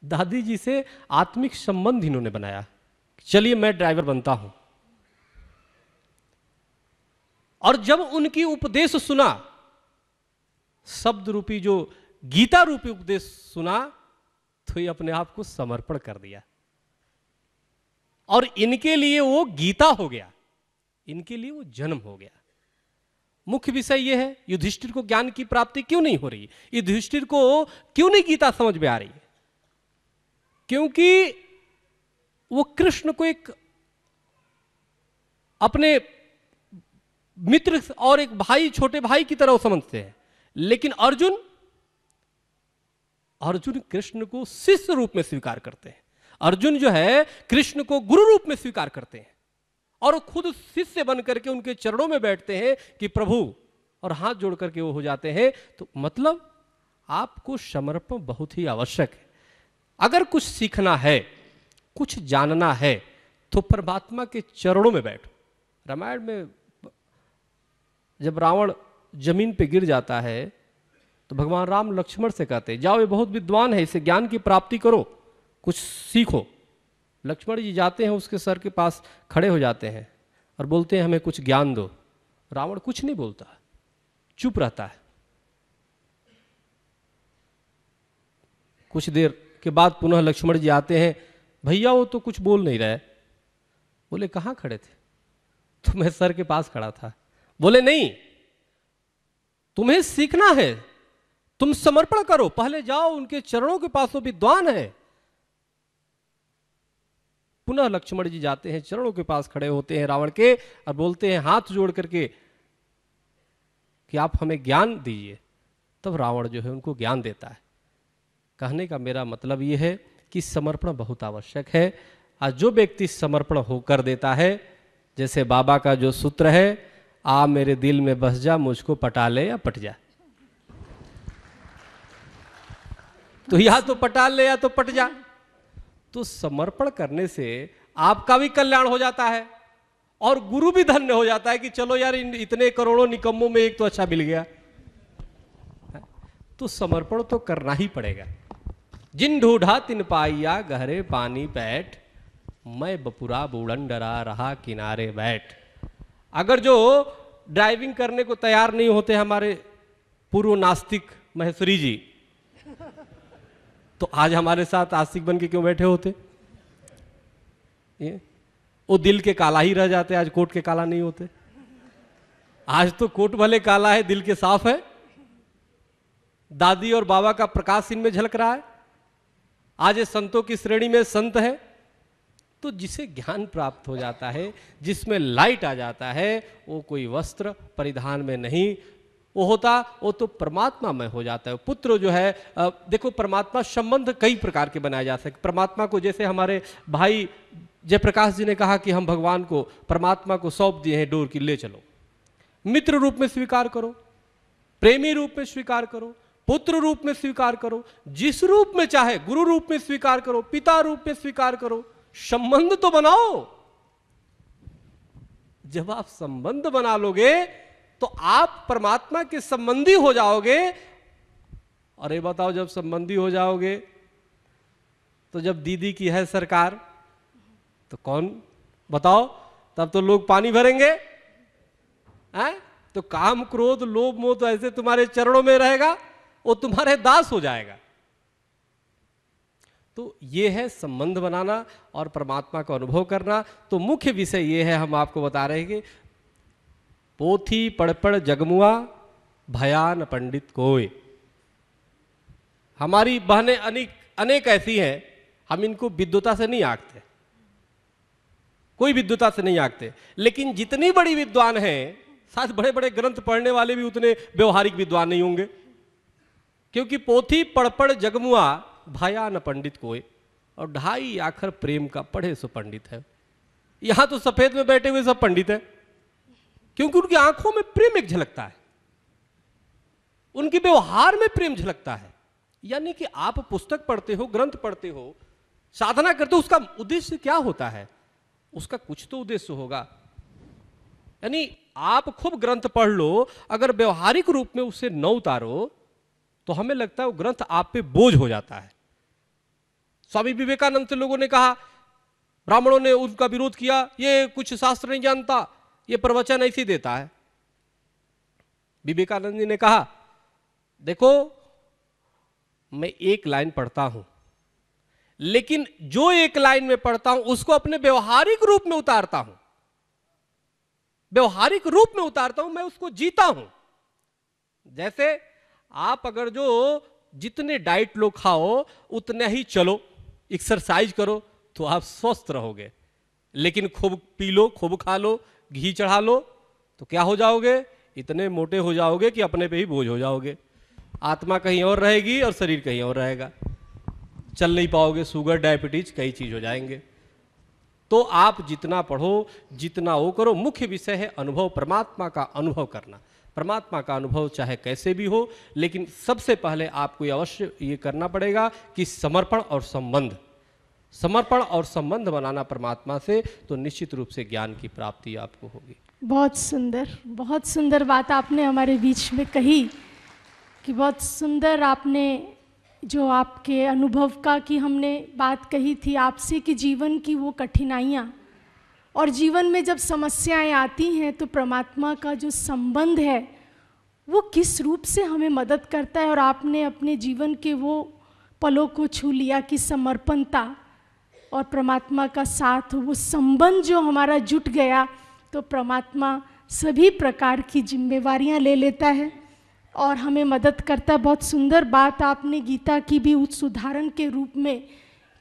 दादी जी से आत्मिक संबंध इन्होंने बनाया, चलिए मैं ड्राइवर बनता हूं। और जब उनकी उपदेश सुना, शब्द रूपी जो गीता रूपी उपदेश सुना, तो ये अपने आप को समर्पण कर दिया और इनके लिए वो गीता हो गया, इनके लिए वो जन्म हो गया। मुख्य विषय ये है, युधिष्ठिर को ज्ञान की प्राप्ति क्यों नहीं हो रही, युधिष्ठिर को क्यों नहीं गीता समझ में आ रही है? क्योंकि वो कृष्ण को एक अपने मित्र और एक भाई, छोटे भाई की तरह समझते हैं, लेकिन अर्जुन कृष्ण को शिष्य रूप में स्वीकार करते हैं। अर्जुन जो है कृष्ण को गुरु रूप में स्वीकार करते हैं और खुद शिष्य बन करके उनके चरणों में बैठते हैं कि प्रभु, और हाथ जोड़ करके वो हो जाते हैं। तो मतलब आपको समर्पण बहुत ही आवश्यक है। अगर कुछ सीखना है, कुछ जानना है, तो परमात्मा के चरणों में बैठो। रामायण में जब रावण जमीन पे गिर जाता है तो भगवान राम लक्ष्मण से कहते हैं, जाओ ये बहुत विद्वान है, इसे ज्ञान की प्राप्ति करो, कुछ सीखो। लक्ष्मण जी जाते हैं, उसके सर के पास खड़े हो जाते हैं और बोलते हैं हमें कुछ ज्ञान दो। रावण कुछ नहीं बोलता, चुप रहता है। कुछ देर के बाद पुनः लक्ष्मण जी आते हैं, भैया वो तो कुछ बोल नहीं रहे। बोले कहाँ खड़े थे? तो मैं सर के पास खड़ा था। बोले नहीं, तुम्हें सीखना है, तुम समर्पण करो, पहले जाओ उनके चरणों के पास, वो विद्वान है। पुनः लक्ष्मण जी जाते हैं, चरणों के पास खड़े होते हैं रावण के और बोलते हैं हाथ जोड़ करके कि आप हमें ज्ञान दीजिए। तब रावण जो है उनको ज्ञान देता है। कहने का मेरा मतलब यह है कि समर्पण बहुत आवश्यक है। आज जो व्यक्ति समर्पण होकर देता है, जैसे बाबा का जो सूत्र है, आ मेरे दिल में बस जा, मुझको पटा ले या पट जा, तो या तो पटा ले या तो पट जा। तो समर्पण करने से आपका भी कल्याण हो जाता है और गुरु भी धन्य हो जाता है कि चलो यार, इतने करोड़ों निकम्मों में एक तो अच्छा मिल गया। तो समर्पण तो करना ही पड़ेगा। जिन ढूढ़ा तिन पाइया, गहरे पानी बैठ, मैं बपुरा बूढ़न डरा रहा किनारे बैठ। अगर जो ड्राइविंग करने को तैयार नहीं होते हमारे पूर्व नास्तिक महेश्वरी जी, तो आज हमारे साथ आस्तिक बन के क्यों बैठे होते? ये वो दिल के काला ही रह जाते, आज कोट के काला नहीं होते। आज तो कोट भले काला है, दिल के साफ है। दादी और बाबा का प्रकाश इनमें झलक रहा है। आज ये संतों की श्रेणी में संत है। तो जिसे ज्ञान प्राप्त हो जाता है, जिसमें लाइट आ जाता है, वो कोई वस्त्र परिधान में नहीं वो होता, वो तो परमात्मा में हो जाता है। पुत्र जो है, देखो परमात्मा संबंध कई प्रकार के बनाए जा सकते। परमात्मा को जैसे हमारे भाई जयप्रकाश जी ने कहा कि हम भगवान को, परमात्मा को सौंप दिए हैं डोर की, ले चलो। मित्र रूप में स्वीकार करो, प्रेमी रूप में स्वीकार करो, पुत्र रूप में स्वीकार करो, जिस रूप में चाहे, गुरु रूप में स्वीकार करो, पिता रूप में स्वीकार करो। संबंध तो बनाओ। जब आप संबंध बना लोगे तो आप परमात्मा के संबंधी हो जाओगे। और ये बताओ, जब संबंधी हो जाओगे तो जब दीदी की है सरकार, तो कौन बताओ, तब तो लोग पानी भरेंगे हैं? तो काम क्रोध लोभ मोह तो ऐसे तुम्हारे चरणों में रहेगा, वो तुम्हारे दास हो जाएगा। तो ये है संबंध बनाना और परमात्मा का अनुभव करना। तो मुख्य विषय ये है, हम आपको बता रहे हैं कि पोथी पढ़ जगमुआ, भयान पंडित कोय। हमारी बहनें अनेक ऐसी हैं, हम इनको विद्वता से नहीं आंकते, कोई विद्वता से नहीं आंकते, लेकिन जितनी बड़ी विद्वान हैं, शायद बड़े बड़े ग्रंथ पढ़ने वाले भी उतने व्यवहारिक विद्वान नहीं होंगे। क्योंकि पोथी पढ़ जगमुआ, भयान पंडित कोय, और 2.5 आखर प्रेम का पढ़े सो पंडित है। यहां तो सफेद में बैठे हुए सब पंडित है, क्योंकि उनकी आंखों में प्रेम एक झलकता है, उनके व्यवहार में प्रेम झलकता है। यानी कि आप पुस्तक पढ़ते हो, ग्रंथ पढ़ते हो, साधना करते हो, उसका उद्देश्य क्या होता है? उसका कुछ तो उद्देश्य होगा। यानी आप खूब ग्रंथ पढ़ लो, अगर व्यवहारिक रूप में उसे न उतारो तो हमें लगता है वो ग्रंथ आप पे बोझ हो जाता है। स्वामी विवेकानंद से लोगों ने कहा, ब्राह्मणों ने उनका विरोध किया, ये कुछ शास्त्र नहीं जानता, ये प्रवचन ऐसे देता है। विवेकानंद जी ने कहा, देखो मैं एक लाइन पढ़ता हूं, लेकिन जो एक लाइन में पढ़ता हूं उसको अपने व्यवहारिक रूप में उतारता हूं, व्यवहारिक रूप में उतारता हूं, मैं उसको जीता हूं। जैसे आप अगर जो जितने डाइट लो खाओ उतने ही चलो, एक्सरसाइज करो, तो आप स्वस्थ रहोगे। लेकिन खूब पी लो, खूब खा लो, घी चढ़ा लो, तो क्या हो जाओगे? इतने मोटे हो जाओगे कि अपने पे ही बोझ हो जाओगे। आत्मा कहीं और रहेगी और शरीर कहीं और रहेगा, चल नहीं पाओगे, शुगर, डायबिटीज, कई चीज हो जाएंगे। तो आप जितना पढ़ो, जितना वो करो, मुख्य विषय है अनुभव, परमात्मा का अनुभव करना। परमात्मा का अनुभव चाहे कैसे भी हो, लेकिन सबसे पहले आपको ये अवश्य ये करना पड़ेगा कि समर्पण और संबंध, समर्पण और संबंध बनाना परमात्मा से, तो निश्चित रूप से ज्ञान की प्राप्ति आपको होगी। बहुत सुंदर बात आपने हमारे बीच में कही कि बहुत सुंदर आपने जो आपके अनुभव का कि हमने बात कही थी आपसे कि जीवन की वो कठिनाइयाँ और जीवन में जब समस्याएं आती हैं तो परमात्मा का जो संबंध है वो किस रूप से हमें मदद करता है। और आपने अपने जीवन के वो पलों को छू लिया कि समर्पणता और परमात्मा का साथ, वो संबंध जो हमारा जुट गया, तो परमात्मा सभी प्रकार की जिम्मेवारियां ले लेता है और हमें मदद करता है। बहुत सुंदर बात आपने गीता की भी उस उदाहरण के रूप में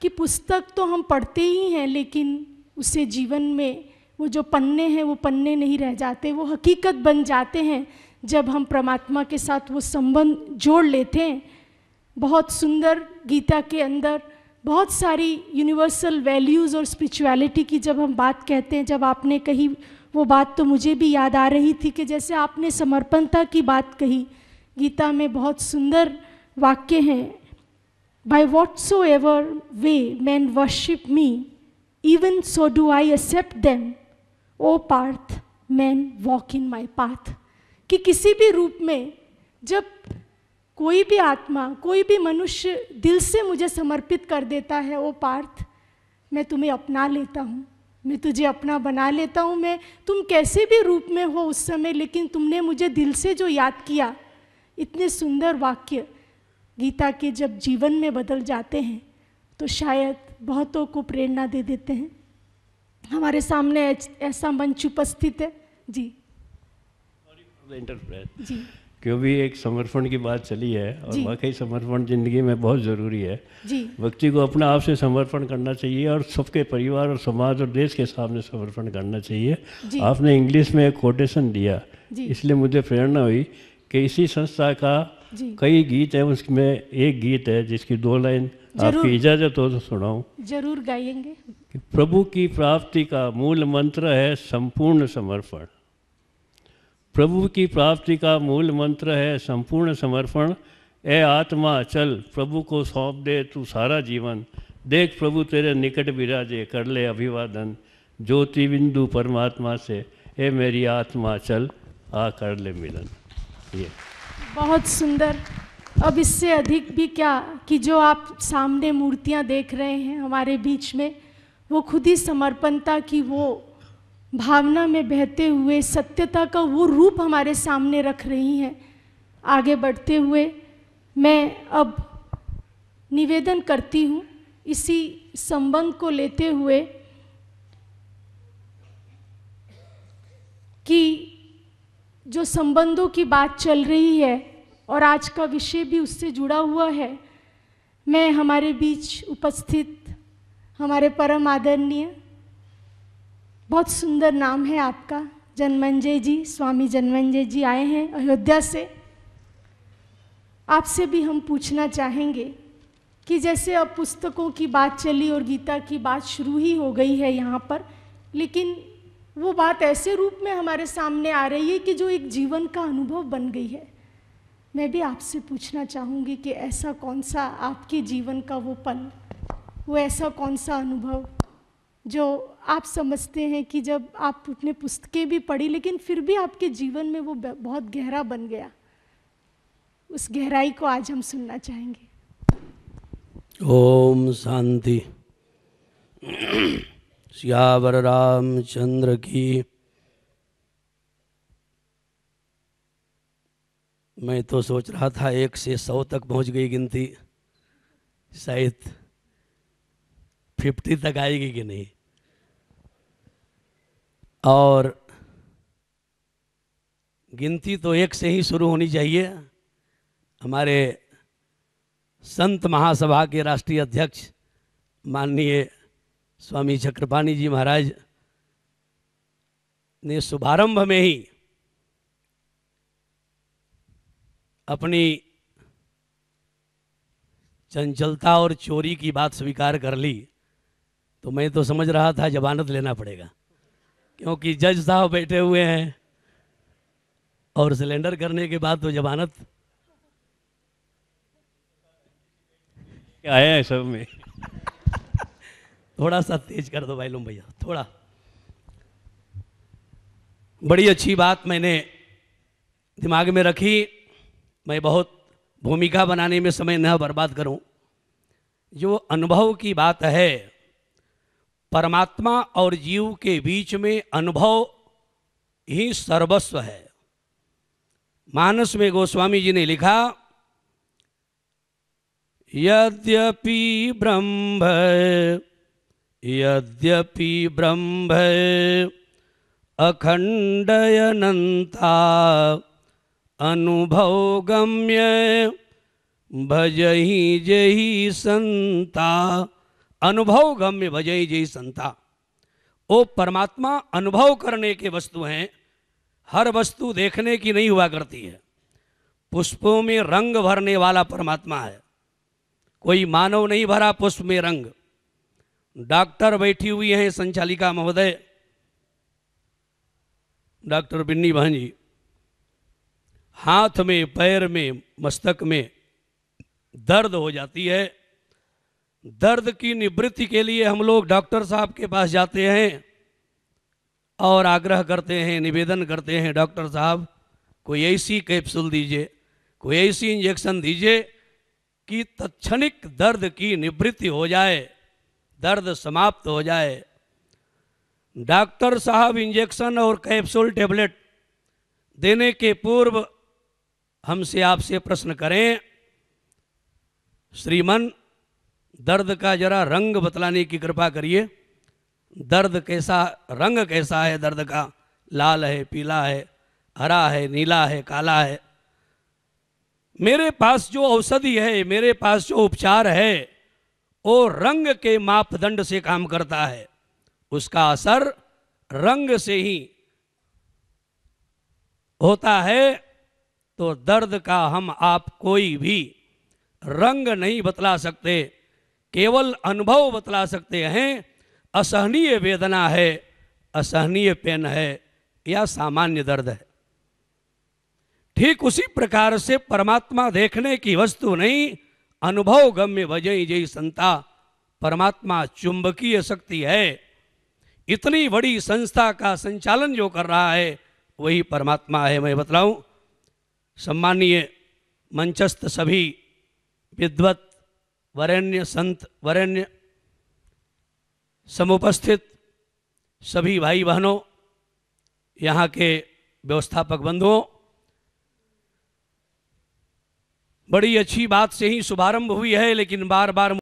कि पुस्तक तो हम पढ़ते ही हैं, लेकिन उसे जीवन में वो जो पन्ने हैं वो पन्ने नहीं रह जाते, वो हकीकत बन जाते हैं जब हम परमात्मा के साथ वो संबंध जोड़ लेते हैं। बहुत सुंदर गीता के अंदर बहुत सारी यूनिवर्सल वैल्यूज़ और स्पिरिचुअलिटी की जब हम बात कहते हैं, जब आपने कही वो बात तो मुझे भी याद आ रही थी कि जैसे आपने समर्पणता की बात कही, गीता में बहुत सुंदर वाक्य हैं, by whatsoever way man worship me even so do I accept them, O Partha man walk in my path. कि किसी भी रूप में जब कोई भी आत्मा, कोई भी मनुष्य दिल से मुझे समर्पित कर देता है, ओ पार्थ मैं तुम्हें अपना लेता हूँ, मैं तुझे अपना बना लेता हूँ, मैं तुम कैसे भी रूप में हो उस समय, लेकिन तुमने मुझे दिल से जो याद किया। इतने सुंदर वाक्य गीता के जब जीवन में बदल जाते हैं तो शायद बहुतों को प्रेरणा दे देते हैं। हमारे सामने ऐसा मंच उपस्थित है जी। जी, क्योंकि एक समर्पण की बात चली है और वाकई समर्पण जिंदगी में बहुत ज़रूरी है जी। व्यक्ति को अपना आप से समर्पण करना चाहिए और सबके परिवार और समाज और देश के सामने समर्पण करना चाहिए। आपने इंग्लिश में एक कोटेशन दिया, इसलिए मुझे प्रेरणा हुई कि इसी संस्था का कई गीत है, उसमें एक गीत है जिसकी 2 लाइन आपकी इजाज़त हो तो सुनाऊं। जरूर गाएंगे। प्रभु की प्राप्ति का मूल मंत्र है संपूर्ण समर्पण। प्रभु की प्राप्ति का मूल मंत्र है संपूर्ण समर्पण। ए आत्मा चल प्रभु को सौंप दे तू सारा जीवन, देख प्रभु तेरे निकट विराजे कर ले अभिवादन, ज्योति बिंदु परमात्मा से ए मेरी आत्मा चल आ कर ले मिलन। ये बहुत सुंदर। अब इससे अधिक भी क्या कि जो आप सामने मूर्तियां देख रहे हैं हमारे बीच में, वो खुद ही समर्पणता की वो भावना में बहते हुए सत्यता का वो रूप हमारे सामने रख रही हैं। आगे बढ़ते हुए मैं अब निवेदन करती हूँ इसी संबंध को लेते हुए कि जो संबंधों की बात चल रही है और आज का विषय भी उससे जुड़ा हुआ है, मैं हमारे बीच उपस्थित हमारे परम आदरणीय, बहुत सुंदर नाम है आपका, जन्मंजय जी, स्वामी जन्मंजय जी आए हैं अयोध्या से। आपसे भी हम पूछना चाहेंगे कि जैसे अब पुस्तकों की बात चली और गीता की बात शुरू ही हो गई है यहाँ पर, लेकिन वो बात ऐसे रूप में हमारे सामने आ रही है कि जो एक जीवन का अनुभव बन गई है। मैं भी आपसे पूछना चाहूँगी कि ऐसा कौन सा आपके जीवन का वो पल, वो ऐसा कौन सा अनुभव जो आप समझते हैं कि जब आप अपने पुस्तकें भी पढ़ी लेकिन फिर भी आपके जीवन में वो बहुत गहरा बन गया, उस गहराई को आज हम सुनना चाहेंगे। ओम शांति। सियावर रामचंद्र की। मैं तो सोच रहा था 1 से 100 तक पहुंच गई गिनती, शायद 50 तक आएगी कि नहीं। और गिनती तो 1 से ही शुरू होनी चाहिए। हमारे संत महासभा के राष्ट्रीय अध्यक्ष माननीय स्वामी चक्रपाणी जी महाराज ने शुभारंभ में ही अपनी चंचलता और चोरी की बात स्वीकार कर ली, तो मैं तो समझ रहा था जमानत लेना पड़ेगा, क्योंकि जज साहब बैठे हुए हैं और सिलेंडर करने के बाद तो जमानत आया है सब में। थोड़ा सा तेज कर दो भाईलूम भैया, थोड़ा। बड़ी अच्छी बात मैंने दिमाग में रखी। मैं बहुत भूमिका बनाने में समय न बर्बाद करूं। जो अनुभव की बात है, परमात्मा और जीव के बीच में अनुभव ही सर्वस्व है। मानस में गोस्वामी जी ने लिखा, यद्यपि ब्रह्म अखंडयनंता अनुभव गम्य भजहि जहि संता। अनुभव गम्य भजहि जहि संता। वो परमात्मा अनुभव करने के वस्तु हैं। हर वस्तु देखने की नहीं हुआ करती है। पुष्पों में रंग भरने वाला परमात्मा है। कोई मानव नहीं भरा पुष्प में रंग। डॉक्टर बैठी हुई हैं संचालिका महोदय, डॉक्टर बिन्नी बहन जी। हाथ में, पैर में, मस्तक में दर्द हो जाती है। दर्द की निवृत्ति के लिए हम लोग डॉक्टर साहब के पास जाते हैं और आग्रह करते हैं, निवेदन करते हैं, डॉक्टर साहब कोई ऐसी कैप्सूल दीजिए, कोई ऐसी इंजेक्शन दीजिए कि तत्क्षणिक दर्द की निवृत्ति हो जाए, दर्द समाप्त हो जाए। डॉक्टर साहब इंजेक्शन और कैप्सूल टेबलेट देने के पूर्व हमसे आपसे प्रश्न करें, श्रीमन दर्द का जरा रंग बतलाने की कृपा करिए। दर्द कैसा, रंग कैसा है दर्द का? लाल है, पीला है, हरा है, नीला है, काला है। मेरे पास जो औषधि है, मेरे पास जो उपचार है, वो रंग के मापदंड से काम करता है। उसका असर रंग से ही होता है। तो दर्द का हम आप कोई भी रंग नहीं बतला सकते, केवल अनुभव बतला सकते हैं। असहनीय वेदना है, असहनीय पेन है, या सामान्य दर्द है। ठीक उसी प्रकार से परमात्मा देखने की वस्तु नहीं, अनुभव गम्य भजहि जहि संता। परमात्मा चुंबकीय शक्ति है। इतनी बड़ी संस्था का संचालन जो कर रहा है वही परमात्मा है। मैं बतलाऊं, सम्मानीय मंचस्थ सभी विद्वत वरेण्य संत वरेण्य, समुपस्थित सभी भाई बहनों, यहाँ के व्यवस्थापक बंधुओं, बड़ी अच्छी बात से ही शुभारंभ हुई है, लेकिन बार बार